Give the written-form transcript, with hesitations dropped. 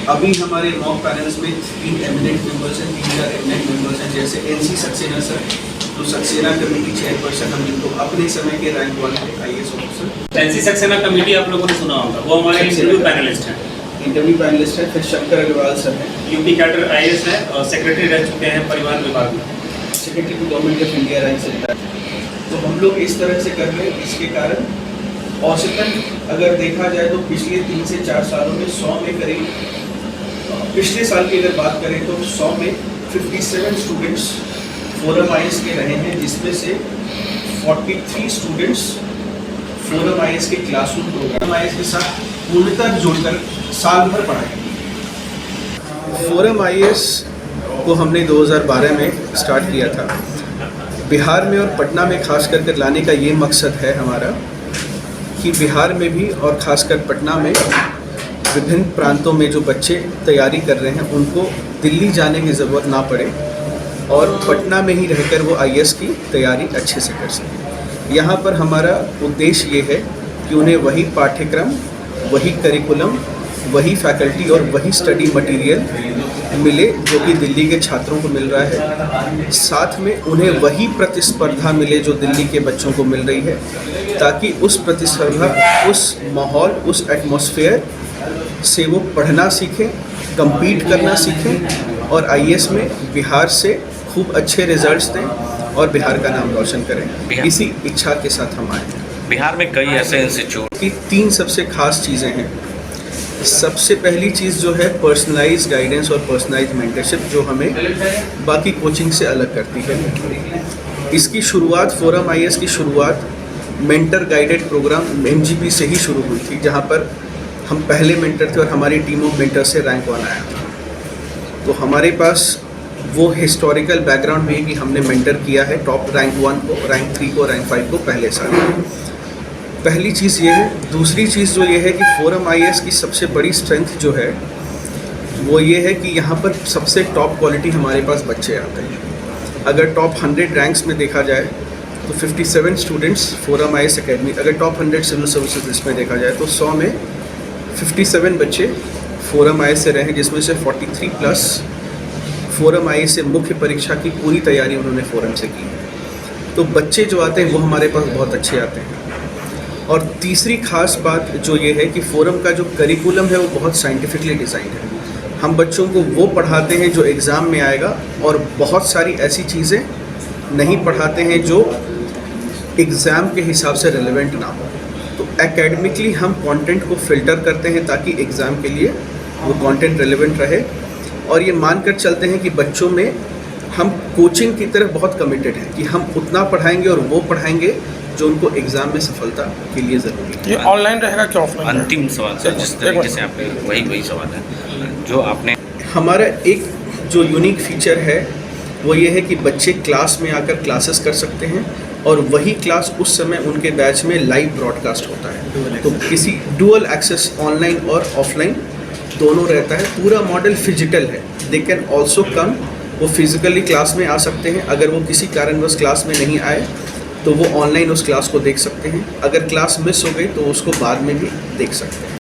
अभी हमारे mock panels में 3 एमिनेंट मेंबर्स हैं, 3 एमिनेंट मेंबर्स हैं, जैसे एनसी सक्सेना सर, तो सक्सेना कमेटी चेयरपर्सन हम इनको अपने समय के rank 1 IAS officer. NC Saxena committee आप लोगों ने सुना होगा, वो हमारे इंटरव्यू पैनलिस्ट हैं। इंटरव्यू पैनलिस्ट है। फिर शंकर अग्रवाल सर हैं, यूपी कैडर IAS है और सेक्रेटरी रह चुके हैं परिवहन विभाग में, secretary to government of India rank से रिटायर। तो हम लोग इस तरह से कर रहे हैं। इसके कारण औसतन अगर देखा जाए तो पिछले 3 से 4 सालों में 100 में करीब, पिछले साल की अगर बात करें तो 100 में 57 स्टूडेंट्स फोरम IAS के रहे हैं, जिसमें से 43 स्टूडेंट्स फोरम IAS के क्लासरूम प्रोग्राम IAS के साथ पूर्णतः जोड़कर साल भर पढ़ाएंगे। फोरम IAS को हमने 2012 में स्टार्ट किया था। बिहार में और पटना में खास कर लाने का ये मकसद है हमारा कि बिहार में भी और ख़ासकर पटना में विभिन्न प्रांतों में जो बच्चे तैयारी कर रहे हैं उनको दिल्ली जाने की ज़रूरत ना पड़े और पटना में ही रहकर वो IAS की तैयारी अच्छे से कर सकें। यहाँ पर हमारा उद्देश्य ये है कि उन्हें वही पाठ्यक्रम, वही करिकुलम, वही फैकल्टी और वही स्टडी मटेरियल मिले जो कि दिल्ली के छात्रों को मिल रहा है। साथ में उन्हें वही प्रतिस्पर्धा मिले जो दिल्ली के बच्चों को मिल रही है, ताकि उस प्रतिस्पर्धा, उस माहौल, उस एटमॉस्फेयर से वो पढ़ना सीखें, compete करना सीखें और IAS में बिहार से खूब अच्छे रिजल्ट्स दें और बिहार का नाम रोशन करें। इसी इच्छा के साथ हम आए हैं। बिहार में कई ऐसे इंस्टीट्यूट की 3 सबसे खास चीज़ें हैं। सबसे पहली चीज़ जो है पर्सनलाइज्ड गाइडेंस और पर्सनलाइज्ड मेंटरशिप, जो हमें बाकी कोचिंग से अलग करती है। इसकी शुरुआत, फोरम IAS की शुरुआत मेंटर गाइडेड प्रोग्राम MGP से ही शुरू हुई थी, जहाँ पर हम पहले मेंटर थे और हमारी टीम ऑफ मेंटर से रैंक 1 आया था। तो हमारे पास वो हिस्टोरिकल बैकग्राउंड भी है कि हमने मेंटर किया है टॉप रैंक 1 को, रैंक 3 को, रैंक 5 को पहले साल। पहली चीज़ ये है। दूसरी चीज़ जो ये है कि फोरम IAS की सबसे बड़ी स्ट्रेंथ जो है वो ये है कि यहाँ पर सबसे टॉप क्वालिटी हमारे पास बच्चे आते हैं। अगर टॉप 100 रैंक्स में देखा जाए तो 57 स्टूडेंट्स फोरम IAS अकेडमी, अगर टॉप 100 सिविल सर्विसेज इसमें देखा जाए तो 100 में 57 बच्चे फोरम IAS से रहे हैं, जिसमें से 43 प्लस फोरम IAS से मुख्य परीक्षा की पूरी तैयारी उन्होंने फोरम से की है। तो बच्चे जो आते हैं वो हमारे पास बहुत अच्छे आते हैं। और तीसरी खास बात जो ये है कि फोरम का जो करिकुलम है वो बहुत साइंटिफिकली डिज़ाइन है। हम बच्चों को वो पढ़ाते हैं जो एग्ज़ाम में आएगा और बहुत सारी ऐसी चीज़ें नहीं पढ़ाते हैं जो एग्ज़ाम के हिसाब से रिलेवेंट ना हो। तो एकेडमिकली हम कंटेंट को फ़िल्टर करते हैं ताकि एग्ज़ाम के लिए वो कंटेंट रिलेवेंट रहे। और ये मानकर चलते हैं कि बच्चों में हम कोचिंग की तरफ बहुत कमिटेड हैं कि हम उतना पढ़ाएंगे और वो पढ़ाएंगे जो उनको एग्ज़ाम में सफलता के लिए ज़रूरी है। ये ऑनलाइन रहेगा क्या ऑफलाइन? अंतिम सवाल सर, जिस तरीके से आपने वही सवाल है जो आपने, हमारा एक जो यूनिक फीचर है वो ये है कि बच्चे क्लास में आकर क्लासेस कर सकते हैं और वही क्लास उस समय उनके बैच में लाइव ब्रॉडकास्ट होता है। तो किसी डुअल एक्सेस ऑनलाइन और ऑफलाइन दोनों रहता है। पूरा मॉडल फिजिकल है। दे कैन ऑल्सो कम, वो फिजिकली क्लास में आ सकते हैं। अगर वो किसी कारणवश क्लास में नहीं आए तो वो ऑनलाइन उस क्लास को देख सकते हैं। अगर क्लास मिस हो गई तो उसको बाद में भी देख सकते हैं।